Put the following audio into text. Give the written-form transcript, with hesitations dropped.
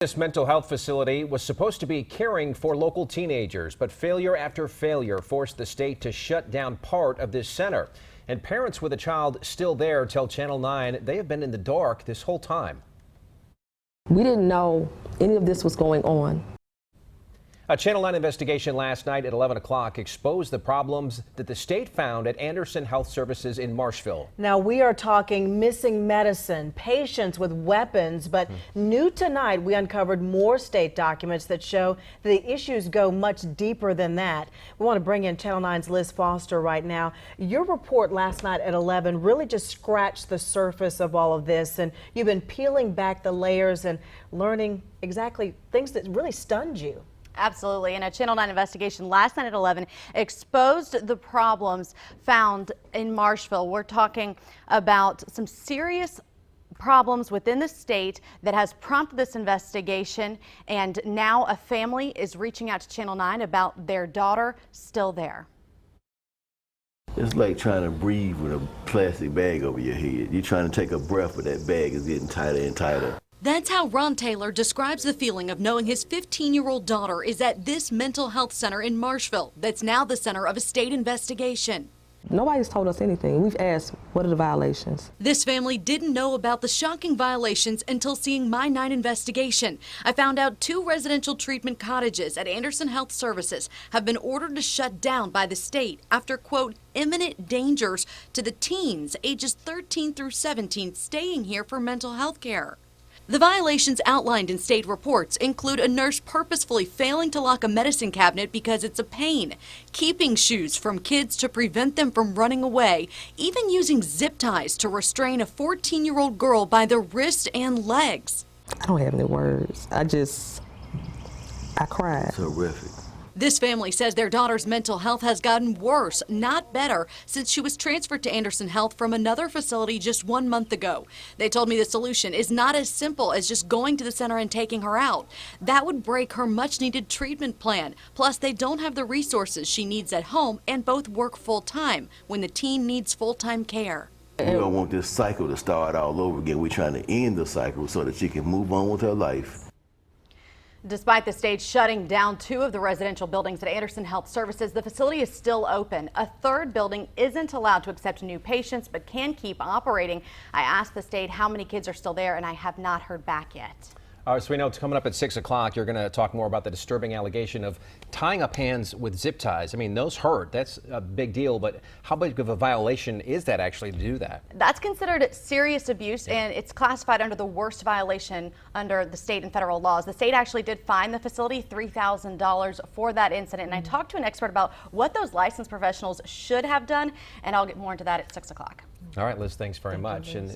This mental health facility was supposed to be caring for local teenagers, but failure after failure forced the state to shut down part of this center. And parents with a child still there tell Channel 9 they have been in the dark this whole time. We didn't know any of this was going on. A Channel 9 investigation last night at 11 o'clock exposed the problems that the state found at Anderson Health Services in Marshville. Now we are talking missing medicine, patients with weapons, but new tonight we uncovered more state documents that show that the issues go much deeper than that. We want to bring in Channel 9's Liz Foster right now. Your report last night at 11 really just scratched the surface of all of this, and you've been peeling back the layers and learning exactly things that really stunned you. Absolutely. And a Channel 9 investigation last night at 11 exposed the problems found in Marshville. We're talking about some serious problems within the state that has prompted this investigation. And now a family is reaching out to Channel 9 about their daughter still there. It's like trying to breathe with a plastic bag over your head. You're trying to take a breath, but that bag is getting tighter and tighter. That's how Ron Taylor describes the feeling of knowing his 15-year-old daughter is at this mental health center in Marshville that's now the center of a state investigation. Nobody's told us anything. We've asked, what are the violations? This family didn't know about the shocking violations until seeing my 9 investigation. I found out 2 residential treatment cottages at Anderson Health Services have been ordered to shut down by the state after, quote, imminent dangers to the teens ages 13 through 17 staying here for mental health care. The violations outlined in state reports include a nurse purposefully failing to lock a medicine cabinet because it's a pain, keeping shoes from kids to prevent them from running away, even using zip ties to restrain a 14-year-old girl by the wrist and legs. I don't have any words. I cried. It's horrific. This family says their daughter's mental health has gotten worse, not better, since she was transferred to Anderson Health from another facility just 1 month ago. They told me the solution is not as simple as just going to the center and taking her out. That would break her much-needed treatment plan. Plus, they don't have the resources she needs at home and both work full-time when the teen needs full-time care. We don't want this cycle to start all over again. We're trying to end the cycle so that she can move on with her life. Despite the state shutting down 2 of the residential buildings at Anderson Health Services, the facility is still open. A 3rd building isn't allowed to accept new patients but can keep operating. I asked the state how many kids are still there, and I have not heard back yet. All right, so we know it's coming up at 6 o'clock. You're going to talk more about the disturbing allegation of tying up hands with zip ties. I mean, those hurt. That's a big deal. But how big of a violation is that actually to do that? That's considered serious abuse, and it's classified under the worst violation under the state and federal laws. The state actually did fine the facility $3,000 for that incident. And I talked to an expert about what those licensed professionals should have done, and I'll get more into that at 6 o'clock. All right, Liz, thanks very much.